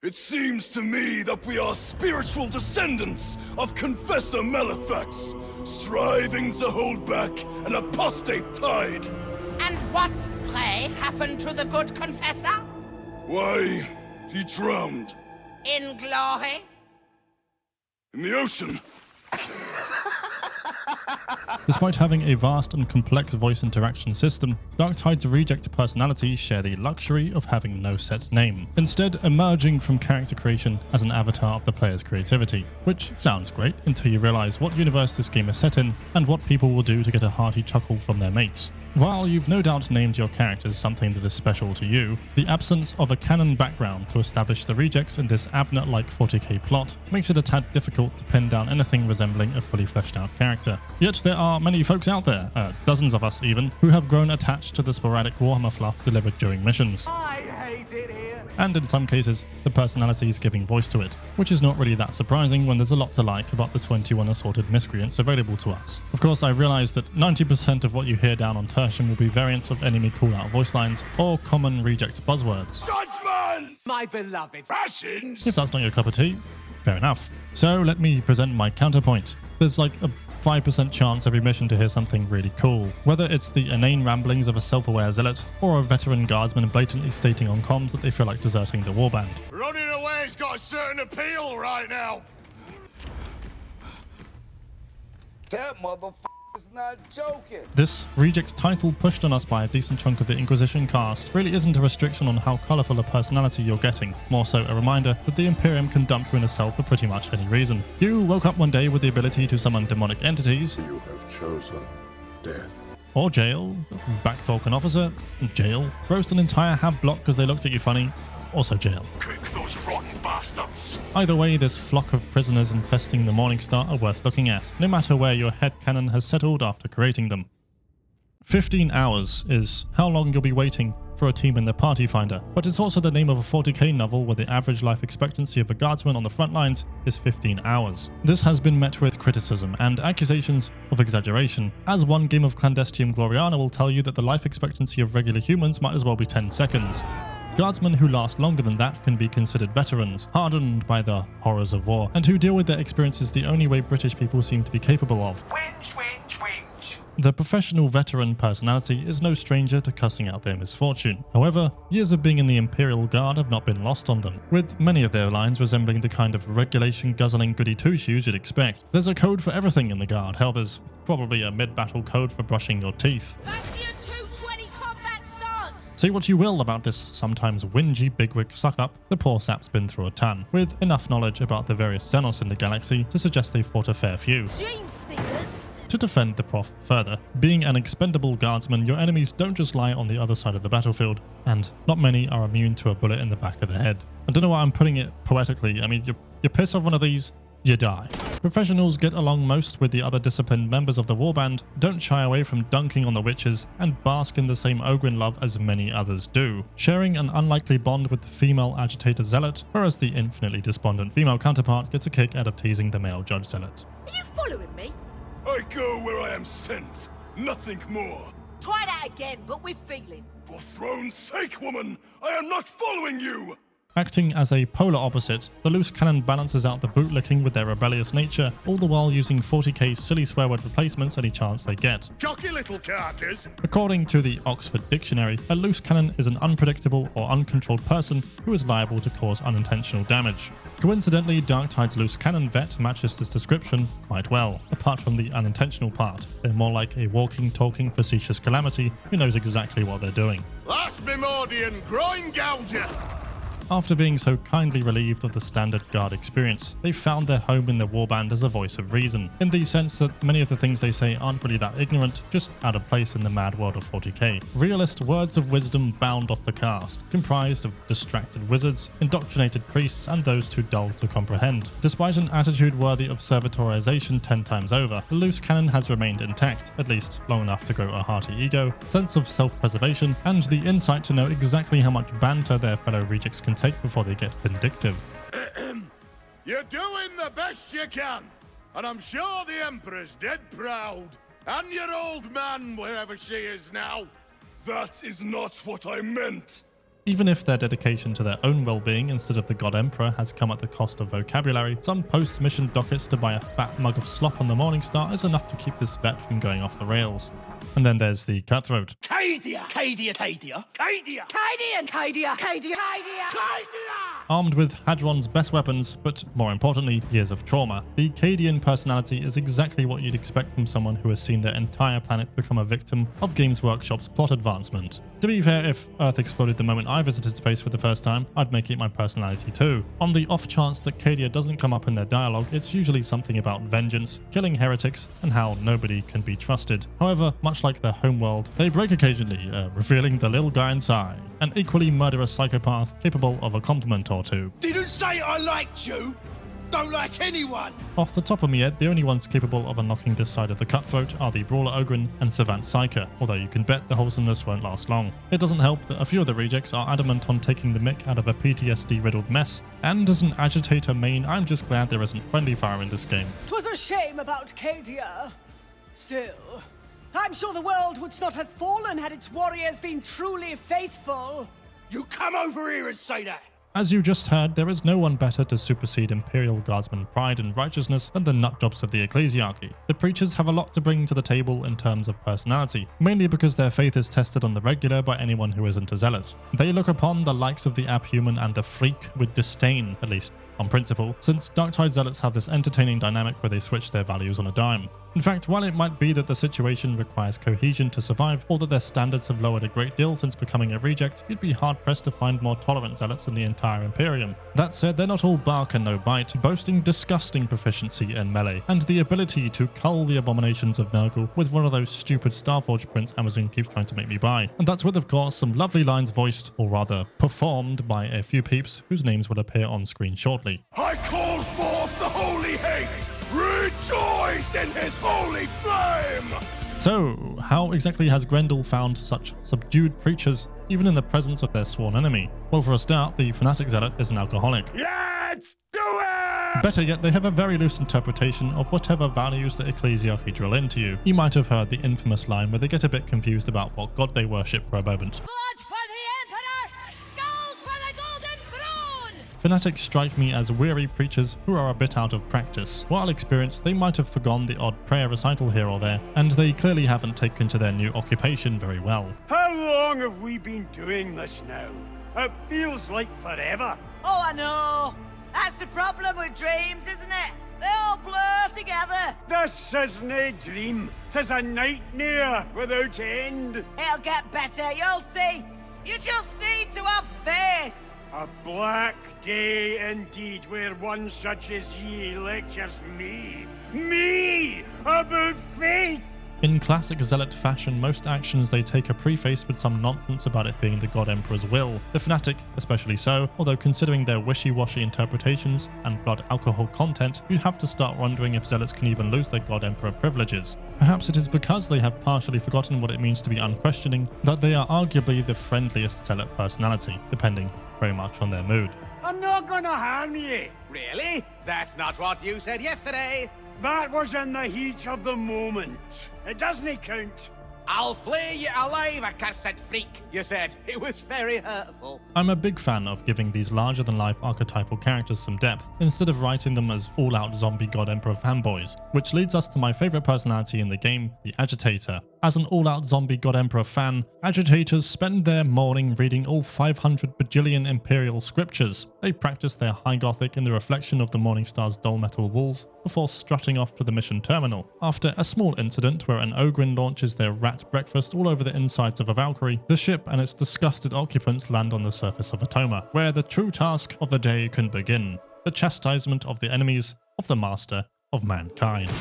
It seems to me that we are spiritual descendants of Confessor Malefax, striving to hold back an apostate tide. And what, pray, happened to the good confessor? Why, he drowned. In glory? In the ocean. Despite having a vast and complex voice interaction system, Darktide's reject personalities share the luxury of having no set name, instead emerging from character creation as an avatar of the player's creativity, which sounds great until you realise what universe this game is set in and what people will do to get a hearty chuckle from their mates. While you've no doubt named your characters something that is special to you, the absence of a canon background to establish the rejects in this Abnett-like 40k plot makes it a tad difficult to pin down anything resembling a fully fleshed out character. Yet there are many folks out there, dozens of us even, who have grown attached to the sporadic Warhammer fluff delivered during missions. I hate it here. And in some cases, the personalities giving voice to it, which is not really that surprising when there's a lot to like about the 21 assorted miscreants available to us. Of course, I realise that 90% of what you hear down on Tertium will be variants of enemy call-out voice lines or common reject buzzwords. Judgment! My beloved. Passions! If that's not your cup of tea, fair enough. So let me present my counterpoint. There's like a 5% chance every mission to hear something really cool. Whether it's the inane ramblings of a self-aware zealot, or a veteran guardsman blatantly stating on comms that they feel like deserting the warband. Running away's got a certain appeal right now. That motherfucker's not joking. This reject title pushed on us by a decent chunk of the Inquisition cast really isn't a restriction on how colourful a personality you're getting, more so a reminder that the Imperium can dump you in a cell for pretty much any reason. You woke up one day with the ability to summon demonic entities. You have chosen death. Or jail, backtalk an officer, jail, roast an entire hab block because they looked at you funny, also jail. Kick those rotten bastards. Either way, this flock of prisoners infesting the Morningstar are worth looking at, no matter where your headcanon has settled after creating them. 15 hours is how long you'll be waiting for a team in the Party Finder, but it's also the name of a 40k novel where the average life expectancy of a guardsman on the front lines is 15 hours. This has been met with criticism and accusations of exaggeration, as one game of Clandestium Gloriana will tell you that the life expectancy of regular humans might as well be 10 seconds. Guardsmen who last longer than that can be considered veterans, hardened by the horrors of war, and who deal with their experiences the only way British people seem to be capable of. Whinge, whinge, whinge. The professional veteran personality is no stranger to cussing out their misfortune. However, years of being in the Imperial Guard have not been lost on them, with many of their lines resembling the kind of regulation-guzzling goody two-shoes you'd expect. There's a code for everything in the Guard. Hell, there's probably a mid-battle code for brushing your teeth. Bastion 220 combat starts! Say what you will about this sometimes whingy bigwig suck-up, the poor sap's been through a ton, with enough knowledge about the various Xenos in the galaxy to suggest they've fought a fair few. Gene stealers! To defend the prof further, being an expendable guardsman, your enemies don't just lie on the other side of the battlefield, and not many are immune to a bullet in the back of the head. I don't know why I'm putting it poetically. I mean, you piss off one of these, you die. Professionals get along most with the other disciplined members of the warband, don't shy away from dunking on the witches, and bask in the same Ogryn love as many others do, sharing an unlikely bond with the female agitator Zealot, whereas the infinitely despondent female counterpart gets a kick out of teasing the male judge Zealot. Are you following me? I go where I am sent, nothing more. Try that again, but with feeling. For throne's sake, woman, I am not following you! Acting as a polar opposite, the loose cannon balances out the bootlicking with their rebellious nature, all the while using 40k's silly swear word replacements any chance they get. Cocky little carcass! According to the Oxford Dictionary, a loose cannon is an unpredictable or uncontrolled person who is liable to cause unintentional damage. Coincidentally, Darktide's loose cannon vet matches this description quite well, apart from the unintentional part. They're more like a walking, talking, facetious calamity who knows exactly what they're doing. That's Mimordian groin gouger! After being so kindly relieved of the standard guard experience, they found their home in the warband as a voice of reason, in the sense that many of the things they say aren't really that ignorant, just out of place in the mad world of 40k. Realist words of wisdom bound off the cast, comprised of distracted wizards, indoctrinated priests, and those too dull to comprehend. Despite an attitude worthy of servitorization 10 times over, the loose cannon has remained intact, at least long enough to grow a hearty ego, sense of self-preservation, and the insight to know exactly how much banter their fellow rejects can take before they get vindictive. You're doing the best you can, and I'm sure the Emperor's dead proud, and your old man, wherever she is now. That is not what I meant. Even if their dedication to their own well-being instead of the God Emperor has come at the cost of vocabulary, some post-mission dockets to buy a fat mug of slop on the Morningstar is enough to keep this vet from going off the rails. And then there's the Cutthroat. Cadia! Cadia! Cadia! Cadia! Cadian! Cadia! Cadia! Cadia! Armed with Hadron's best weapons, but more importantly, years of trauma, the Cadian personality is exactly what you'd expect from someone who has seen their entire planet become a victim of Games Workshop's plot advancement. To be fair, if Earth exploded the moment I visited space for the first time, I'd make it my personality too. On the off chance that Cadia doesn't come up in their dialogue, it's usually something about vengeance, killing heretics, and how nobody can be trusted. However, much like their homeworld, they break occasionally, revealing the little guy inside, an equally murderous psychopath capable of a compliment or two. Didn't say I liked you! Don't like anyone! Off the top of my head, the only ones capable of unlocking this side of the Cutthroat are the Brawler Ogryn and Savant Psyker, although you can bet the wholesomeness won't last long. It doesn't help that a few of the rejects are adamant on taking the mick out of a PTSD-riddled mess, and as an Agitator main, I'm just glad there isn't friendly fire in this game. 'Twas a shame about Cadia. Still, I'm sure the world would not have fallen had its warriors been truly faithful. You come over here and say that! As you just heard, there is no one better to supersede Imperial Guardsman pride and righteousness than the nutjobs of the Ecclesiarchy. The preachers have a lot to bring to the table in terms of personality, mainly because their faith is tested on the regular by anyone who isn't a zealot. They look upon the likes of the Abhuman and the Freak with disdain, at least on principle, since Darktide Zealots have this entertaining dynamic where they switch their values on a dime. In fact, while it might be that the situation requires cohesion to survive, or that their standards have lowered a great deal since becoming a reject, you'd be hard-pressed to find more tolerant zealots in the entire Imperium. That said, they're not all bark and no bite, boasting disgusting proficiency in melee, and the ability to cull the abominations of Nurgle with one of those stupid Starforge prints Amazon keeps trying to make me buy. And that's with, of course, some lovely lines voiced, or rather, performed by a few peeps whose names will appear on screen shortly. I call forth the holy hate! Rejoice in his holy flame! So, how exactly has Grendel found such subdued preachers, even in the presence of their sworn enemy? Well, for a start, the Fanatic Zealot is an alcoholic. Let's do it! Better yet, they have a very loose interpretation of whatever values the Ecclesiarchy drill into you. You might have heard the infamous line where they get a bit confused about what god they worship for a moment. Blood for the Emperor! Skulls for the Golden Throne! Fanatics strike me as weary preachers who are a bit out of practice. While experienced, they might have forgone the odd prayer recital here or there, and they clearly haven't taken to their new occupation very well. How long have we been doing this now? It feels like forever. Oh, I know. That's the problem with dreams, isn't it? They all blur together. This isn't a dream. 'Tis a nightmare without end. It'll get better, you'll see. You just need to have faith. A black day indeed, where one such as ye lectures me, about faith. In classic Zealot fashion, most actions they take are prefaced with some nonsense about it being the God Emperor's will. The Fanatic, especially so, although considering their wishy-washy interpretations and blood alcohol content, you'd have to start wondering if Zealots can even lose their God Emperor privileges. Perhaps it is because they have partially forgotten what it means to be unquestioning that they are arguably the friendliest Zealot personality, depending very much on their mood. I'm not gonna harm ye. Really? That's not what you said yesterday. That was in the heat of the moment. It doesn't count. I'll flay you alive, accursed freak, you said. It was very hurtful. I'm a big fan of giving these larger-than-life archetypal characters some depth, instead of writing them as all-out zombie God Emperor fanboys, which leads us to my favourite personality in the game, the Agitator. As an all-out zombie God Emperor fan, Agitators spend their morning reading all 500 bajillion Imperial scriptures. They practice their High Gothic in the reflection of the Morningstar's dull metal walls, before strutting off to the mission terminal. After a small incident where an Ogryn launches their rat breakfast all over the insides of a Valkyrie, the ship and its disgusted occupants land on the surface of Atoma, where the true task of the day can begin: the chastisement of the enemies of the master of mankind.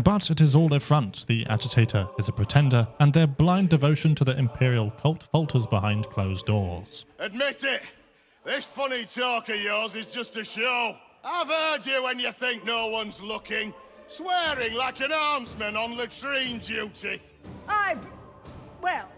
But it is all a front. The Agitator is a pretender, and their blind devotion to the Imperial cult falters behind closed doors. Admit it! This funny talk of yours is just a show. I've heard you when you think no one's looking, swearing like an armsman on latrine duty. Well,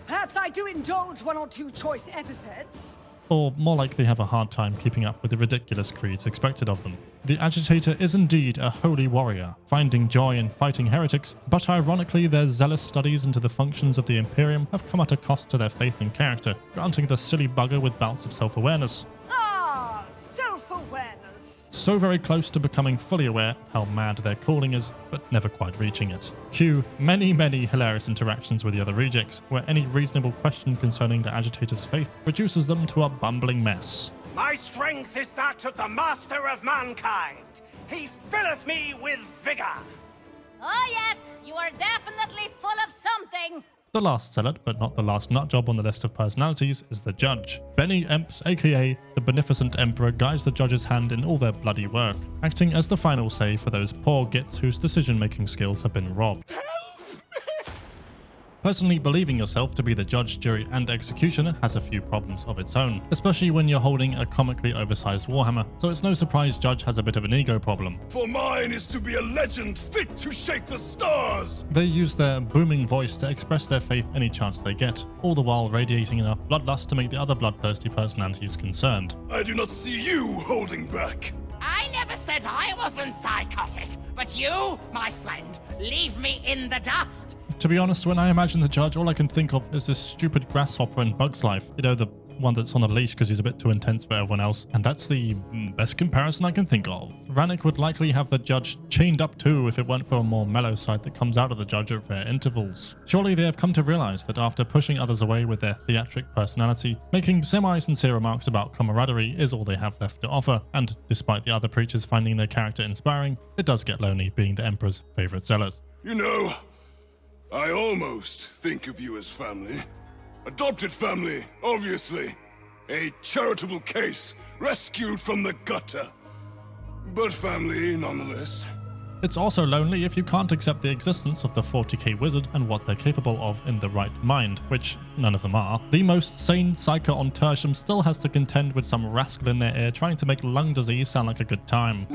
perhaps I do indulge one or two choice epithets. or more like they have a hard time keeping up with the ridiculous creeds expected of them. The Agitator is indeed a holy warrior, finding joy in fighting heretics, but ironically their zealous studies into the functions of the Imperium have come at a cost to their faith and character, granting the silly bugger with bouts of self-awareness. Ah, self-awareness. So very close to becoming fully aware how mad their calling is, but never quite reaching it. Cue many hilarious interactions with the other rejects, where any reasonable question concerning the Agitator's faith reduces them to a bumbling mess. My strength is that of the master of mankind. He filleth me with vigor. Oh yes, you are definitely full of something. The last zealot, but not the last nutjob on the list of personalities, is the Judge. Benny Emps, aka the Beneficent Emperor, guides the Judge's hand in all their bloody work, acting as the final say for those poor gits whose decision-making skills have been robbed. Personally, believing yourself to be the judge, jury, and executioner has a few problems of its own, especially when you're holding a comically oversized warhammer, so it's no surprise Judge has a bit of an ego problem. For mine is to be a legend fit to shake the stars! They use their booming voice to express their faith any chance they get, all the while radiating enough bloodlust to make the other bloodthirsty personalities concerned. I do not see you holding back. I never said I wasn't psychotic, but you, my friend, leave me in the dust. To be honest, when I imagine the Judge, all I can think of is this stupid grasshopper in Bug's Life. You know, the one that's on a leash because he's a bit too intense for everyone else. And that's the best comparison I can think of. Rannick would likely have the Judge chained up too if it weren't for a more mellow side that comes out of the Judge at rare intervals. Surely they have come to realize that after pushing others away with their theatric personality, making semi-sincere remarks about camaraderie is all they have left to offer. And despite the other preachers finding their character inspiring, it does get lonely being the Emperor's favorite zealot. You know, I almost think of you as family. Adopted family, obviously. A charitable case, rescued from the gutter. But family, nonetheless. It's also lonely if you can't accept the existence of the 40k wizard and what they're capable of in the right mind, which none of them are. The most sane Psyker on Tertium still has to contend with some rascal in their ear trying to make lung disease sound like a good time.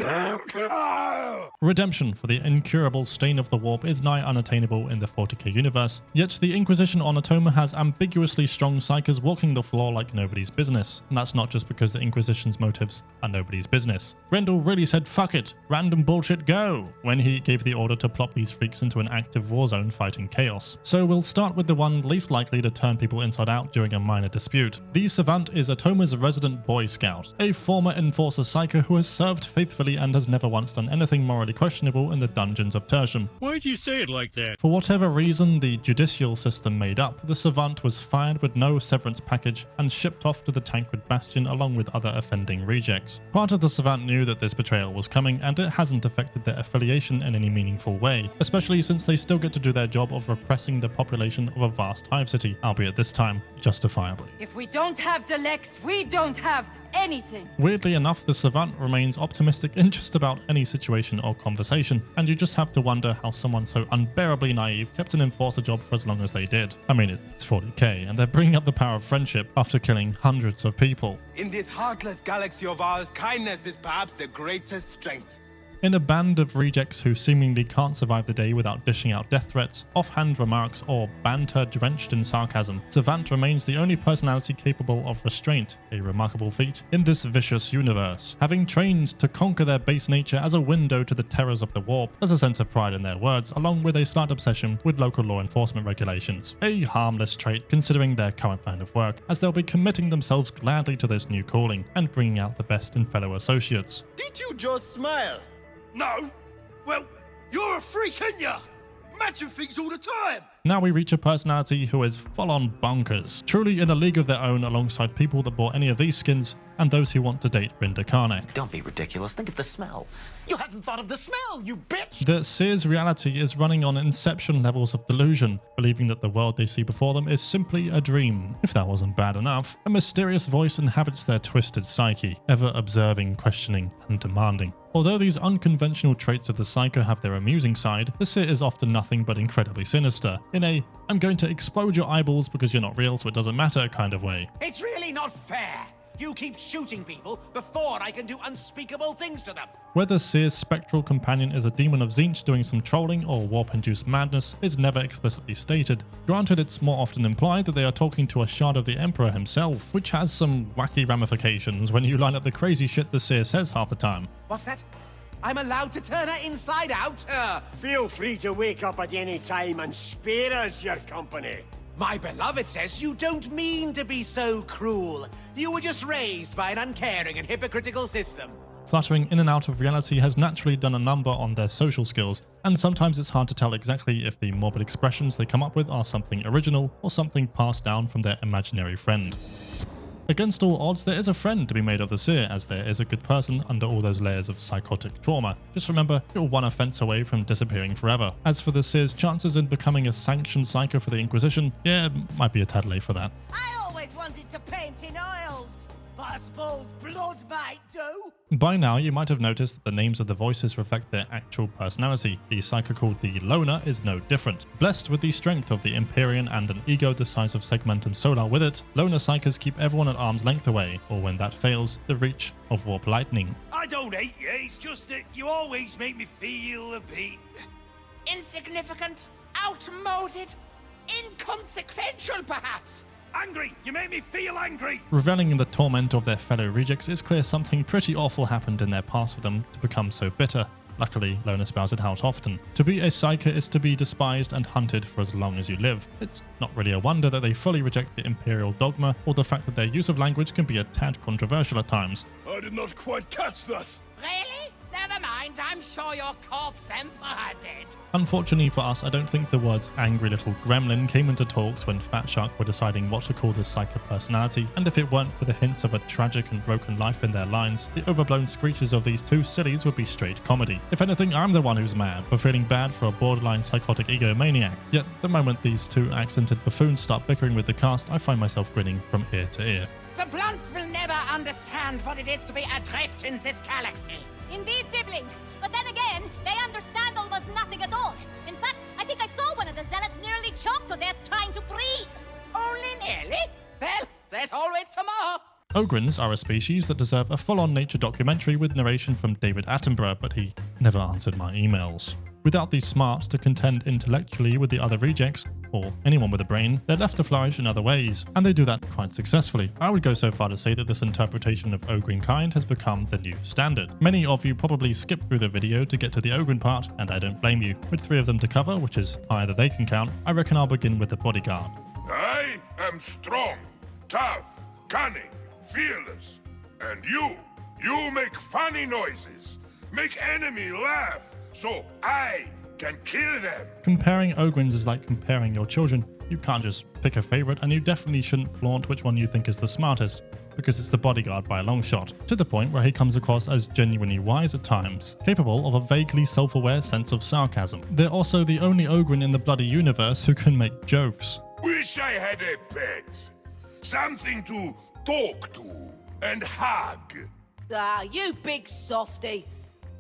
Redemption for the incurable stain of the warp is nigh unattainable in the 40k universe, yet the Inquisition on Atoma has ambiguously strong Psykers walking the floor like nobody's business. And that's not just because the Inquisition's motives are nobody's business. Grendel really said fuck it, random bullshit go, when he gave the order to plop these freaks into an active war zone fighting chaos. So we'll start with the one least likely to turn people inside out during a minor dispute. The Savant is Atoma's resident Boy Scout, a former Enforcer Psyker who has served faithfully and has never once done anything morally questionable in the dungeons of Tertium. Why'd you say it like that? For whatever reason the judicial system made up, the Savant was fired with no severance package and shipped off to the Tancred Bastion along with other offending rejects. Part of the Savant knew that this betrayal was coming, and it hasn't affected their affiliation in any meaningful way, especially since they still get to do their job of repressing the population of a vast hive city, albeit this time justifiably. If we don't have the Lex, we don't have anything. Weirdly enough, the Savant remains optimistic in just about any situation or conversation, and you just have to wonder how someone so unbearably naive kept an Enforcer job for as long as they did. I mean, it's 40k, and they're bringing up the power of friendship after killing hundreds of people. In this heartless galaxy of ours, kindness is perhaps the greatest strength. In a band of rejects who seemingly can't survive the day without dishing out death threats, offhand remarks, or banter drenched in sarcasm, Savant remains the only personality capable of restraint, a remarkable feat, in this vicious universe, having trained to conquer their base nature as a window to the terrors of the warp. There's a sense of pride in their words, along with a slight obsession with local law enforcement regulations. A harmless trait considering their current line of work, as they'll be committing themselves gladly to this new calling, and bringing out the best in fellow associates. Did you just smile? No? Well, you're a freak, ain't ya? Imagine things all the time. Now we reach a personality who is full-on bonkers, truly in a league of their own alongside people that bought any of these skins and those who want to date Rinder Karnak. Don't be ridiculous, think of the smell. You haven't thought of the smell, you bitch! The Seer's reality is running on Inception levels of delusion, believing that the world they see before them is simply a dream. If that wasn't bad enough, a mysterious voice inhabits their twisted psyche, ever observing, questioning, and demanding. Although these unconventional traits of the Psyker have their amusing side, the Seer is often nothing but incredibly sinister, in a I'm going to explode your eyeballs because you're not real so it doesn't matter kind of way. It's really not fair. You keep shooting people before I can do unspeakable things to them. Whether Seer's spectral companion is a demon of Tzeentch doing some trolling or warp-induced madness is never explicitly stated. Granted, it's more often implied that they are talking to a shard of the Emperor himself, which has some wacky ramifications when you line up the crazy shit the Seer says half the time. What's that? I'm allowed to turn her inside out? Feel free to wake up at any time and spare us your company. My beloved says you don't mean to be so cruel. You were just raised by an uncaring and hypocritical system. Fluttering in and out of reality has naturally done a number on their social skills, and sometimes it's hard to tell exactly if the morbid expressions they come up with are something original or something passed down from their imaginary friend. Against all odds, there is a friend to be made of the Seer, as there is a good person under all those layers of psychotic trauma. Just remember, you're one offense away from disappearing forever. As for the Seer's chances in becoming a sanctioned Psyker for the Inquisition, yeah, might be a tad late for that. I always wanted to paint in oils, but I suppose blood might do. By now, you might have noticed that the names of the voices reflect their actual personality. The Psyker called the Loner is no different. Blessed with the strength of the Empyrean and an ego the size of Segmentum Solar with it, Loner Psykers keep everyone at arm's length away, or when that fails, the reach of Warp Lightning. I don't hate you, it's just that you always make me feel a bit... Insignificant, outmoded, inconsequential perhaps. Angry! You make me feel angry! Reveling in the torment of their fellow rejects, it's clear something pretty awful happened in their past for them to become so bitter. Luckily, Loner spells it out often. To be a Psyker is to be despised and hunted for as long as you live. It's not really a wonder that they fully reject the Imperial dogma, or the fact that their use of language can be a tad controversial at times. I did not quite catch that. Really? Never mind, I'm sure your corpse emperor did. Unfortunately for us, I don't think the words angry little gremlin came into talks when Fat Shark were deciding what to call this Psyker personality, and if it weren't for the hints of a tragic and broken life in their lines, the overblown screeches of these two sillies would be straight comedy. If anything, I'm the one who's mad for feeling bad for a borderline psychotic egomaniac. Yet, the moment these two accented buffoons start bickering with the cast, I find myself grinning from ear to ear. The Blunts will never understand what it is to be adrift in this galaxy. Indeed, sibling. But then again, they understand almost nothing at all. In fact, I think I saw one of the Zealots nearly choked to death trying to breathe. Only nearly? Well, there's always tomorrow. Ogryns are a species that deserve a full-on nature documentary with narration from David Attenborough, but he never answered my emails. Without the smarts to contend intellectually with the other rejects, or anyone with a brain, they're left to flourish in other ways, and they do that quite successfully. I would go so far to say that this interpretation of Ogryn kind has become the new standard. Many of you probably skipped through the video to get to the Ogryn part, and I don't blame you. With 3 of them to cover, which is higher than they can count, I reckon I'll begin with the bodyguard. I am strong, tough, cunning, fearless. And you make funny noises, make enemy laugh, so I can kill them. Comparing Ogryns is like comparing your children. You can't just pick a favorite, and you definitely shouldn't flaunt which one you think is the smartest, because it's the bodyguard by a long shot, to the point where he comes across as genuinely wise at times, capable of a vaguely self-aware sense of sarcasm. They're also the only Ogryn in the bloody universe who can make jokes. Wish I had a pet. Something to talk to and hug. Ah, you big softy.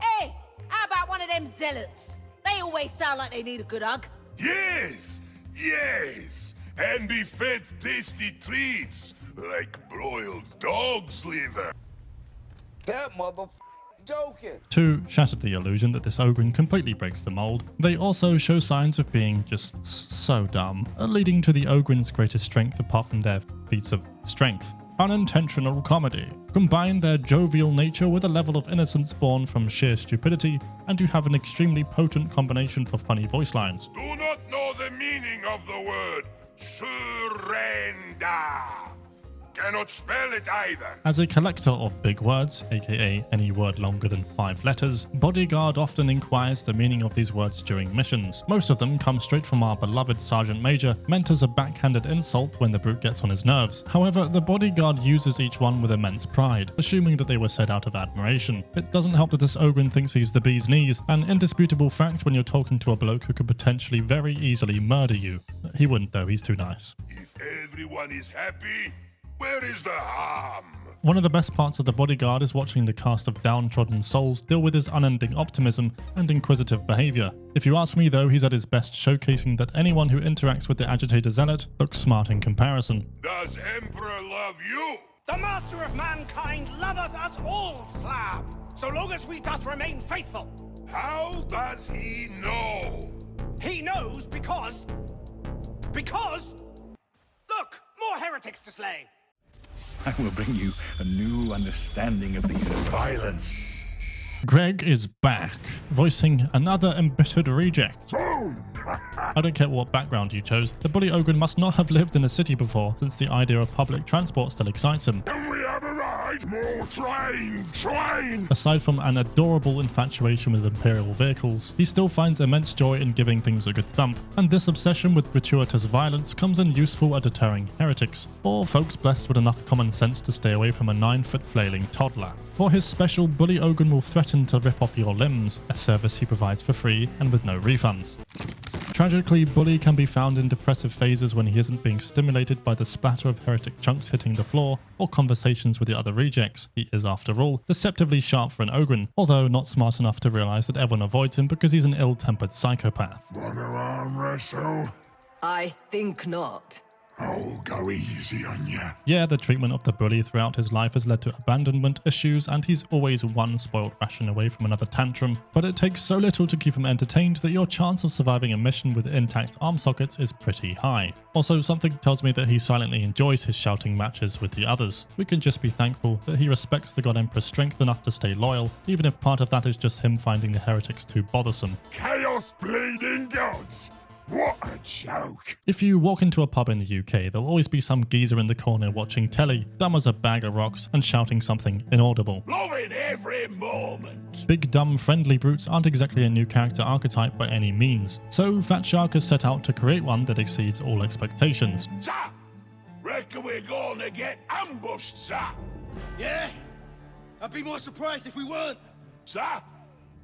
Hey, how about one of them Zealots? They always sound like they need a good hug. Yes, yes. And be fed tasty treats like broiled dog's liver. That motherfucker's joking. To shatter the illusion that this Ogryn completely breaks the mold, they also show signs of being just so dumb, leading to the Ogryn's greatest strength apart from their feats of strength. Unintentional comedy. Combine their jovial nature with a level of innocence born from sheer stupidity, and you have an extremely potent combination for funny voice lines. Do not know the meaning of the word surrender. Cannot spell it either. As a collector of big words, aka any word longer than 5 letters, Bodyguard often inquires the meaning of these words during missions. Most of them come straight from our beloved Sergeant Major, meant as a backhanded insult when the brute gets on his nerves. However, the Bodyguard uses each one with immense pride, assuming that they were said out of admiration. It doesn't help that this Ogryn thinks he's the bee's knees, an indisputable fact when you're talking to a bloke who could potentially very easily murder you. He wouldn't though, he's too nice. If everyone is happy, where is the harm? One of the best parts of the Bodyguard is watching the cast of downtrodden souls deal with his unending optimism and inquisitive behaviour. If you ask me though, he's at his best showcasing that anyone who interacts with the agitator Zealot looks smart in comparison. Does Emperor love you? The master of mankind loveth us all, Slab, so long as we doth remain faithful. How does he know? He knows because... Look, more heretics to slay. I will bring you a new understanding of the violence. Greg is back, voicing another embittered reject. I don't care what background you chose, the bully Ogryn must not have lived in a city before, since the idea of public transport still excites him. Can we have a ride? More trains! Train! Aside from an adorable infatuation with Imperial vehicles, he still finds immense joy in giving things a good thump, and this obsession with gratuitous violence comes in useful at deterring heretics, or folks blessed with enough common sense to stay away from a 9-foot flailing toddler. For his special, bully Ogryn will threaten to rip off your limbs, a service he provides for free and with no refunds. Tragically, Bully can be found in depressive phases when he isn't being stimulated by the splatter of heretic chunks hitting the floor or conversations with the other rejects. He is, after all, deceptively sharp for an Ogryn, although not smart enough to realize that everyone avoids him because he's an ill-tempered psychopath. Wanna arm wrestle? I think not. I'll go easy on ya. Yeah, the treatment of the bully throughout his life has led to abandonment issues, and he's always one spoiled ration away from another tantrum, but it takes so little to keep him entertained that your chance of surviving a mission with intact arm sockets is pretty high. Also, something tells me that he silently enjoys his shouting matches with the others. We can just be thankful that he respects the God Emperor's strength enough to stay loyal, even if part of that is just him finding the heretics too bothersome. Chaos bleeding gods! What a joke! If you walk into a pub in the UK, there'll always be some geezer in the corner watching telly, dumb as a bag of rocks, and shouting something inaudible. Loving every moment! Big, dumb, friendly brutes aren't exactly a new character archetype by any means, so Fat Shark has set out to create one that exceeds all expectations. Sir! Reckon we're gonna get ambushed, sir! Yeah? I'd be more surprised if we weren't. Sir,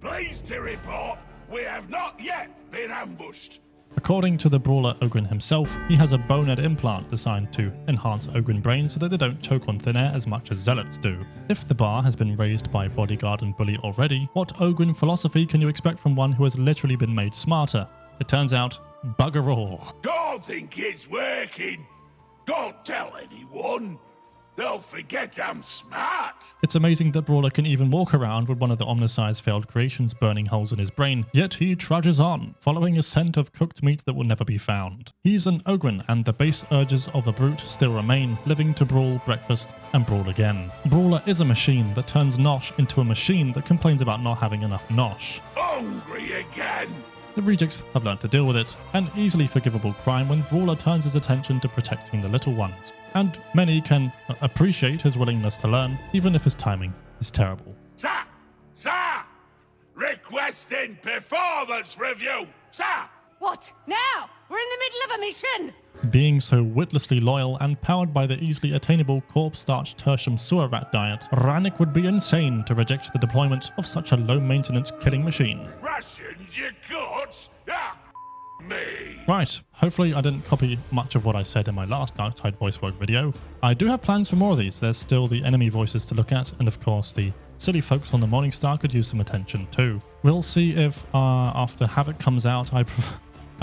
pleased to report we have not yet been ambushed. According to the brawler Ogryn himself, he has a bonehead implant designed to enhance Ogryn brains so that they don't choke on thin air as much as Zealots do. If the bar has been raised by Bodyguard and Bully already, what Ogryn philosophy can you expect from one who has literally been made smarter? It turns out, bugger all. Don't think it's working. Don't tell anyone. They'll forget I'm smart. It's amazing that Brawler can even walk around with one of the Omnicized failed creations burning holes in his brain, yet he trudges on, following a scent of cooked meat that will never be found. He's an Ogryn, and the base urges of a brute still remain, living to brawl, breakfast, and brawl again. Brawler is a machine that turns Nosh into a machine that complains about not having enough Nosh. Hungry again. The rejects have learned to deal with it, an easily forgivable crime when Brawler turns his attention to protecting the little ones. And many can appreciate his willingness to learn, even if his timing is terrible. Sir! Sir! Requesting performance review! Sir! What? Now? We're in the middle of a mission! Being so witlessly loyal and powered by the easily attainable corpse-starch tertium sewer rat diet, Rannick would be insane to reject the deployment of such a low-maintenance killing machine. Rations you got? Ah, me! Right, hopefully I didn't copy much of what I said in my last Darktide voice work video. I do have plans for more of these. There's still the enemy voices to look at, and of course the silly folks on the Morningstar could use some attention too. We'll see if after Havoc comes out,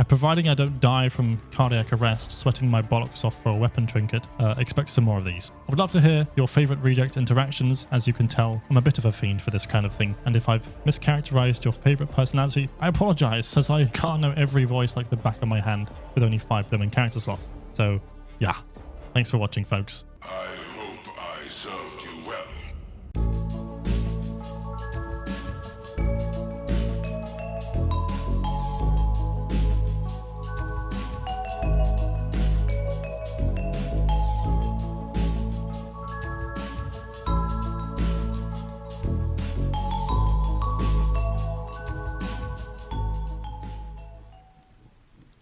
providing I don't die from cardiac arrest, sweating my bollocks off for a weapon trinket, expect some more of these. I would love to hear your favourite reject interactions. As you can tell, I'm a bit of a fiend for this kind of thing, and if I've mischaracterized your favourite personality, I apologise, as I can't know every voice like the back of my hand with only 5 blooming character slots. So, yeah. Thanks for watching, folks. I hope I served